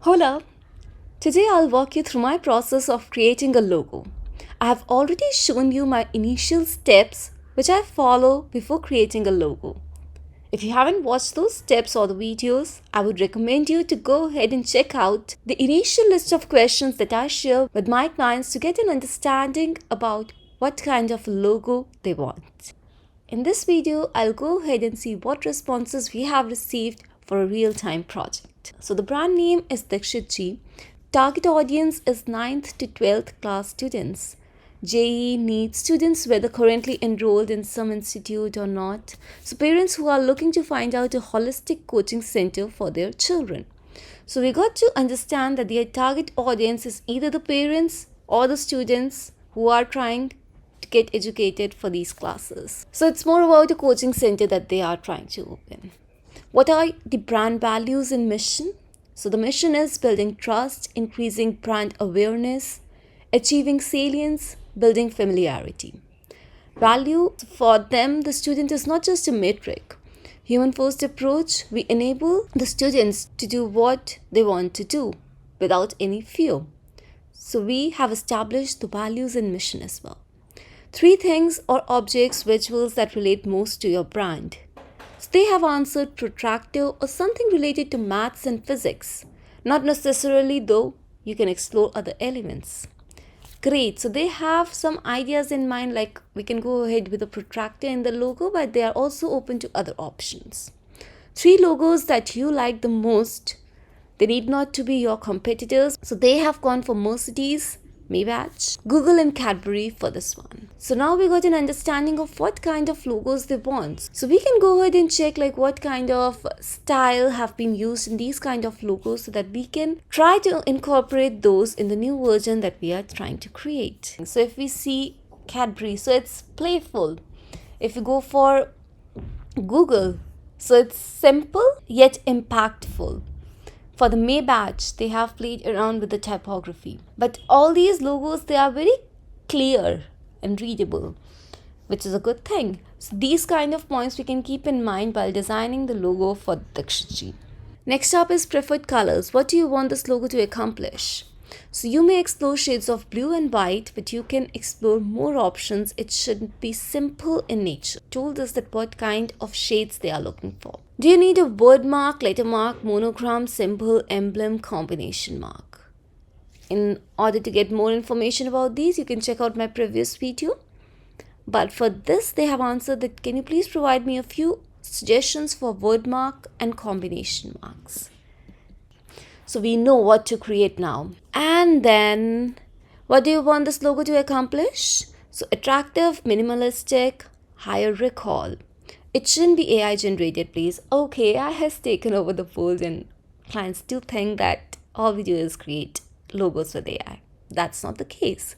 Hola! Today I'll walk you through my process of creating a logo. I have already shown you my initial steps which I follow before creating a logo. If you haven't watched those steps or the videos, I would recommend you to go ahead and check out the initial list of questions that I share with my clients to get an understanding about what kind of logo they want. In this video, I'll go ahead and see what responses we have received for a real-time project. So the brand name is Dikshit Ji. Target audience is 9th to 12th class students. JEE needs students whether currently enrolled in some institute or not. So parents who are looking to find out a holistic coaching center for their children. So we got to understand that their target audience is either the parents or the students who are trying to get educated for these classes. So it's more about a coaching center that they are trying to open. What are the brand values and mission? So the mission is building trust, increasing brand awareness, achieving salience, building familiarity. Value for them, the student is not just a metric. Human first approach, we enable the students to do what they want to do without any fear. So we have established the values and mission as well. 3 things or objects, visuals that relate most to your brand. So they have answered protractor or something related to maths and physics. Not necessarily though, you can explore other elements. Great, so they have some ideas in mind, like we can go ahead with a protractor in the logo, but they are also open to other options. 3 logos that you like the most, they need not to be your competitors. So they have gone for Mercedes, Maybach, Google and Cadbury for this one. So now we got an understanding of what kind of logos they want. So we can go ahead and check like what kind of style have been used in these kind of logos so that we can try to incorporate those in the new version that we are trying to create. So if we see Cadbury, so it's playful. If you go for Google, so it's simple yet impactful. For the Maybach, they have played around with the typography. But all these logos, they are very clear and readable, which is a good thing. So these kind of points we can keep in mind while designing the logo for Dikshit Ji. Next up is preferred colors. What do you want this logo to accomplish? So you may explore shades of blue and white, but you can explore more options. It should be simple in nature. Told us that what kind of shades they are looking for. Do you need a word mark, letter mark, monogram, symbol, emblem, combination mark? In order to get more information about these, you can check out my previous video. But for this, they have answered that, can you please provide me a few suggestions for word mark and combination marks? So we know what to create now. And then, what do you want this logo to accomplish? So attractive, minimalistic, higher recall. It shouldn't be AI generated, please. Okay, I has taken over the world and clients do think that all we do is create logos with AI. That's not the case.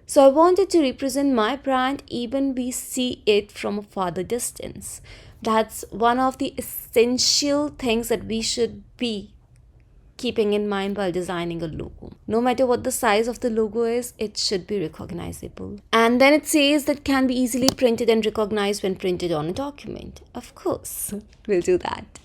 So I wanted to represent my brand even we see it from a farther distance. That's one of the essential things that we should be keeping in mind while designing a logo. No matter what the size of the logo is, it should be recognizable. And then it says that can be easily printed and recognized when printed on a document. Of course, we'll do that.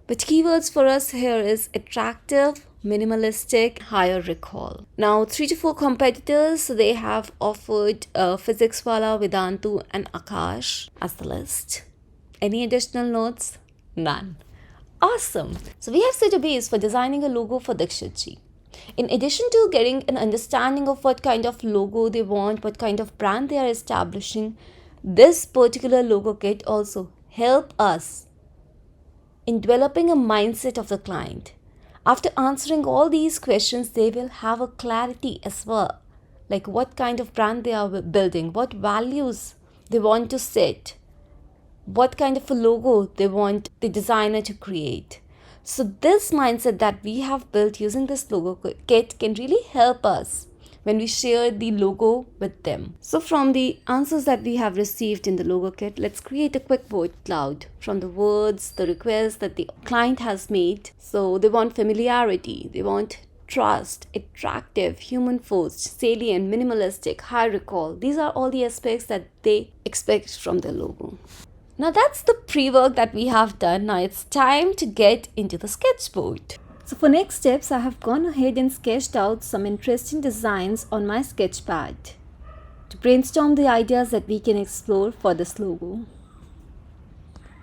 But keywords for us here is attractive, minimalistic, higher recall. Now 3 to 4 competitors, so they have offered Physics Wala, Vedantu and Akash as the list. Any additional notes? None. Awesome! So we have set a base for designing a logo for Dikshit Ji. In addition to getting an understanding of what kind of logo they want, what kind of brand they are establishing, this particular logo kit also help us in developing a mindset of the client. After answering all these questions, they will have a clarity as well, like what kind of brand they are building, what values they want to set, what kind of a logo they want the designer to create. So this mindset that we have built using this logo kit can really help us when we share the logo with them. So from the answers that we have received in the logo kit, let's create a quick word cloud from the words, the requests that the client has made. So they want familiarity, they want trust, attractive, human first, salient, minimalistic, high recall. These are all the aspects that they expect from their logo. Now that's the pre-work that we have done. Now it's time to get into the sketchboard. So for next steps, I have gone ahead and sketched out some interesting designs on my sketchpad to brainstorm the ideas that we can explore for this logo.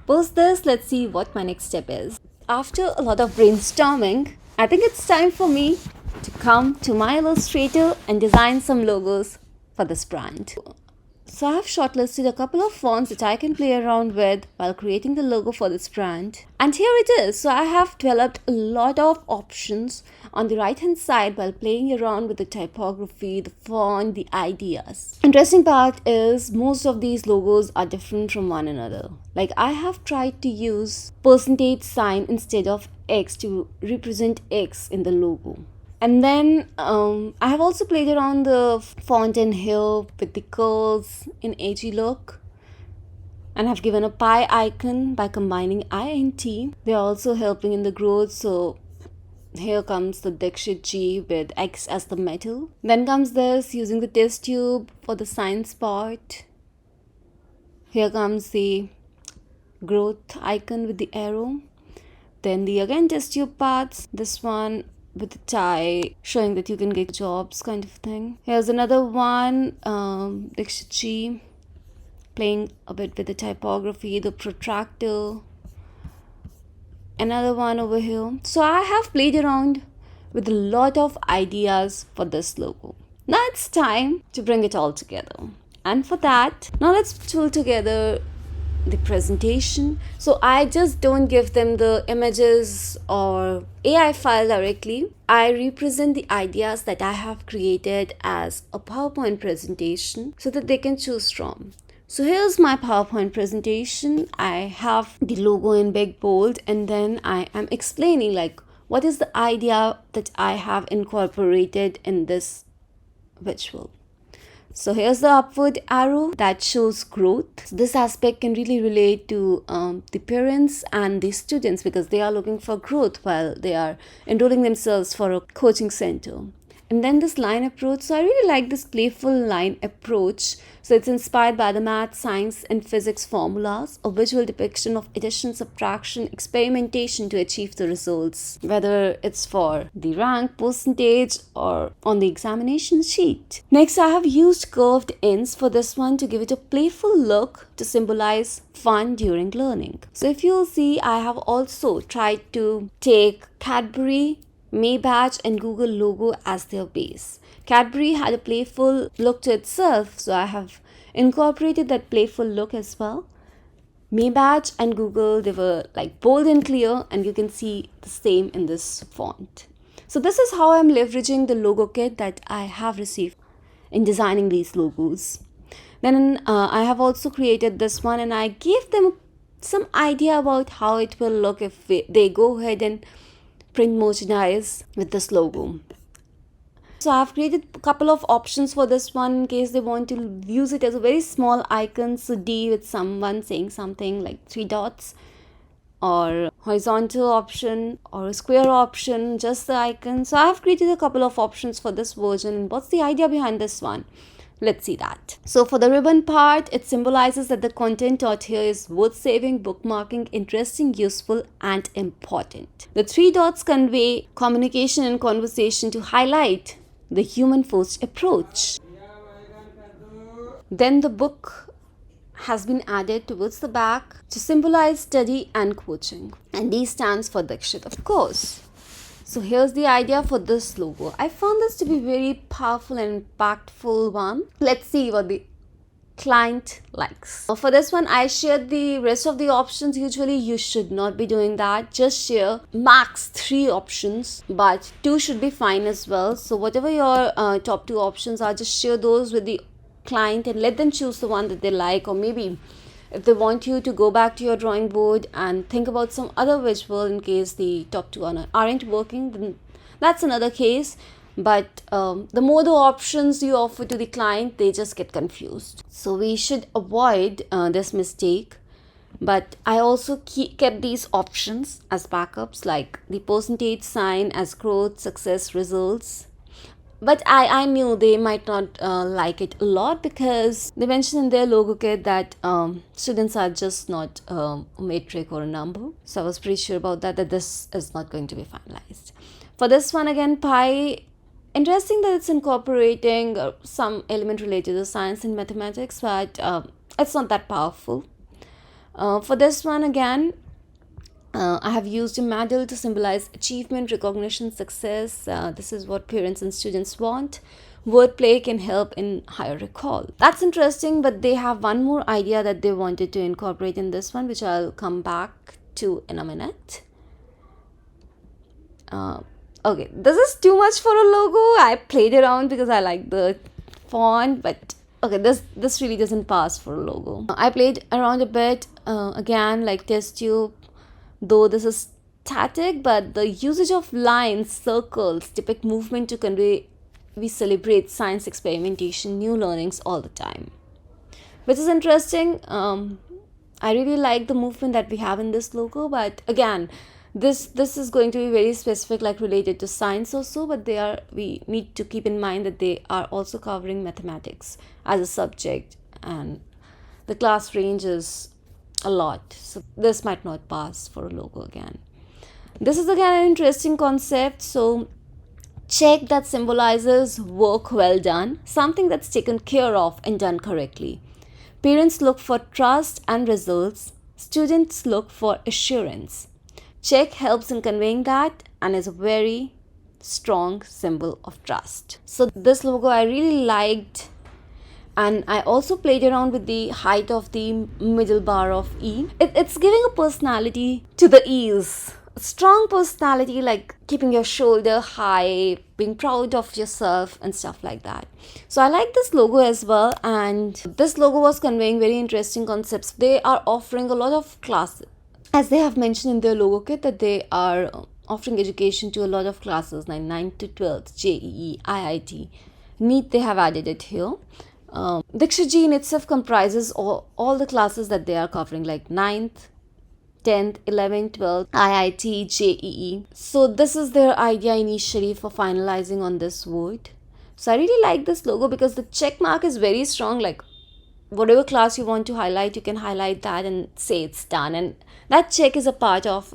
Post this, let's see what my next step is. After a lot of brainstorming, I think it's time for me to come to my Illustrator and design some logos for this brand. So I have shortlisted a couple of fonts that I can play around with while creating the logo for this brand. And here it is. So I have developed a lot of options on the right hand side while playing around with the typography, the font, the ideas. Interesting part is most of these logos are different from one another. Like I have tried to use percentage sign instead of X to represent X in the logo. And then I have also played around the font in here with the curls in edgy look. And have given a pi icon by combining I and T. They are also helping in the growth. So here comes the Dixit G with X as the metal. Then comes this using the test tube for the science part. Here comes the growth icon with the arrow. Then the again test tube parts. This one with the tie showing that you can get jobs kind of thing. Here's another one, Dixit G, playing a bit with the typography, the protractor. Another one over here. So I have played around with a lot of ideas for this logo. Now it's time to bring it all together. And for that, now let's tool together the presentation. So I just don't give them the images or AI file directly. I represent the ideas that I have created as a PowerPoint presentation so that they can choose from. So here's my PowerPoint presentation. I have the logo in big bold and then I am explaining like what is the idea that I have incorporated in this visual. So here's the upward arrow that shows growth. So this aspect can really relate to the parents and the students because they are looking for growth while they are enrolling themselves for a coaching center. And then this line approach. So I really like this playful line approach. So it's inspired by the math, science, and physics formulas, a visual depiction of addition, subtraction, experimentation to achieve the results, whether it's for the rank, percentage, or on the examination sheet. Next, I have used curved ends for this one to give it a playful look to symbolize fun during learning. So if you'll see, I have also tried to take Cadbury, Maybach and Google logo as their base. Cadbury had a playful look to itself, so I have incorporated that playful look as well. Maybach and Google, they were like bold and clear, and you can see the same in this font. So this is how I'm leveraging the logo kit that I have received in designing these logos. Then I have also created this one and I gave them some idea about how it will look if they go ahead and print merchandise with this logo. So I've created a couple of options for this one in case they want to use it as a very small icon. So D with someone saying something like 3 dots, or horizontal option, or a square option, just the icon. So I've created a couple of options for this version. And what's the idea behind this one? Let's see that. So for the ribbon part, it symbolizes that the content taught here is worth saving, bookmarking, interesting, useful, and important. The 3 dots convey communication and conversation to highlight the human-first approach. Then the book has been added towards the back to symbolize study and coaching. And D stands for Dikshit, of course. So here's the idea for this logo. I found this to be very powerful and impactful one. Let's see what the client likes. For this one, I shared the rest of the options. Usually you should not be doing that. Just share max 3 options, but 2 should be fine as well. So whatever your top 2 options are, just share those with the client and let them choose the one that they like, or maybe if they want you to go back to your drawing board and think about some other visual in case the top 2 aren't working, then that's another case. But the more the options you offer to the client, they just get confused. So we should avoid this mistake. But I also kept these options as backups, like the percentage sign as growth, success, results. But I knew they might not like it a lot because they mentioned in their logo kit that students are just not a metric or a number. So I was pretty sure about that this is not going to be finalized. For this one again, pi, interesting that it's incorporating some element related to science and mathematics, but it's not that powerful. For this one again, I have used a medal to symbolize achievement, recognition, success. This is what parents and students want. Wordplay can help in higher recall. That's interesting, but they have one more idea that they wanted to incorporate in this one, which I'll come back to in a minute. Okay, this is too much for a logo. I played around because I like the font, but okay, this really doesn't pass for a logo. I played around a bit, again, like test tube, though this is static, but the usage of lines, circles depict movement to convey we celebrate science experimentation, new learnings all the time, which is interesting. I really like the movement that we have in this logo, but again, this is going to be very specific, like related to science also, but we need to keep in mind that they are also covering mathematics as a subject, and the class range is a lot, so this might not pass for a logo again. This is again an interesting concept. So check that symbolizes work well done, something that's taken care of and done correctly. Parents look for trust and results, students look for assurance. Check helps in conveying that and is a very strong symbol of trust. So this logo I really liked, and I also played around with the height of the middle bar of E. It's giving a personality to the E's. A strong personality, like keeping your shoulder high, being proud of yourself and stuff like that. So I like this logo as well, and this logo was conveying very interesting concepts. They are offering a lot of classes, as they have mentioned in their logo kit, that they are offering education to a lot of classes, like 9th to 12th, JEE, IIT, NEET, they have added it here. Diksha in itself comprises all the classes that they are covering, like 9th, 10th, 11th, 12th, IIT, JEE. So this is their idea initially for finalizing on this word. So I really like this logo because the check mark is very strong, like whatever class you want to highlight, you can highlight that and say it's done, and that check is a part of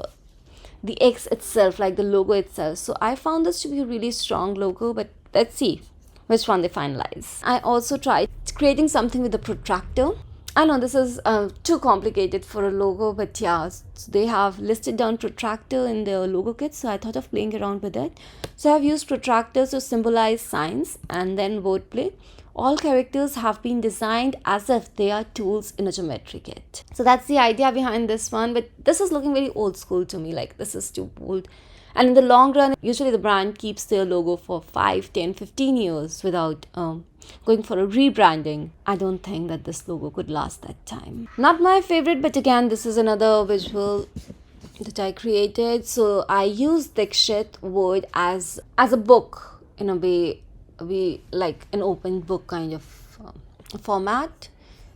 the X itself, like the logo itself. So I found this to be a really strong logo, but let's see which one they finalize. I also tried creating something with a protractor. I know this is too complicated for a logo, but yeah, so they have listed down protractor in their logo kit, so I thought of playing around with it. So I've used protractors to symbolize science and then wordplay. All characters have been designed as if they are tools in a geometry kit. So that's the idea behind this one, but this is looking very old school to me, like this is too bold. And in the long run, usually the brand keeps their logo for 5, 10, 15 years without going for a rebranding. I don't think that this logo could last that time. Not my favorite, but again, this is another visual that I created. So I used Dikshit word as a book in a way, we like an open book kind of format,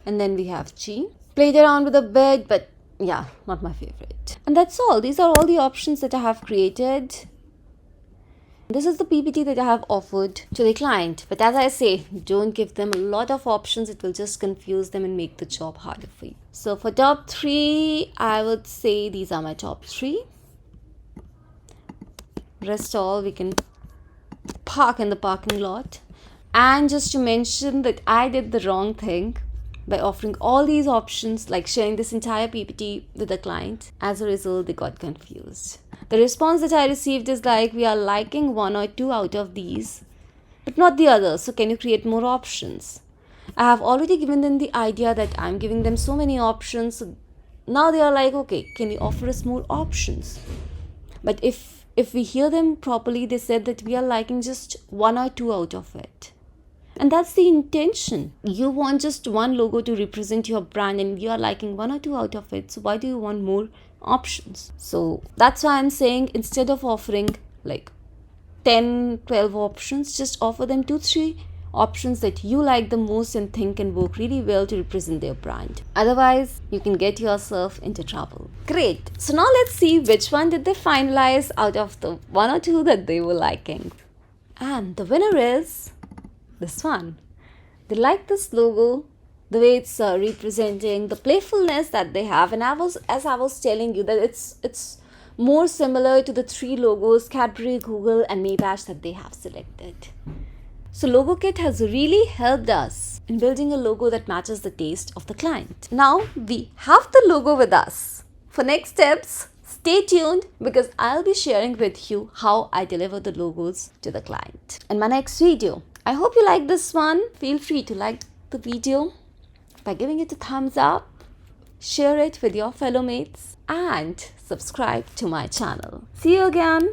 and then we have G. Played around with a bit, but yeah, not my favorite. And that's all. These are all the options that I have created. This is the PPT that I have offered to the client, but as I say, don't give them a lot of options. It will just confuse them and make the job harder for you. So for top 3, I would say these are my top 3. Rest all we can park in the parking lot. And just to mention that I did the wrong thing by offering all these options, like sharing this entire PPT with the client. As a result, they got confused. The response that I received is like, we are liking 1 or 2 out of these, but not the others. So can you create more options? I have already given them the idea that I'm giving them so many options. So now they are like, okay, can you offer us more options? But if we hear them properly, they said that we are liking just 1 or 2 out of it. And that's the intention. You want just one logo to represent your brand and you are liking 1 or 2 out of it. So why do you want more options? So that's why I'm saying, instead of offering like 10, 12 options, just offer them 2, 3 options that you like the most and think can work really well to represent their brand. Otherwise, you can get yourself into trouble. Great. So now let's see which one did they finalize out of the 1 or 2 that they were liking. And the winner is this one. They like this logo, the way it's representing the playfulness that they have. And as I was telling you, that it's more similar to the three logos, Cadbury, Google, and Maybash, that they have selected. So Logo Kit has really helped us in building a logo that matches the taste of the client. Now we have the logo with us. For next steps, stay tuned because I'll be sharing with you how I deliver the logos to the client in my next video. I hope you like this one. Feel free to like the video by giving it a thumbs up, share it with your fellow mates, and subscribe to my channel. See you again.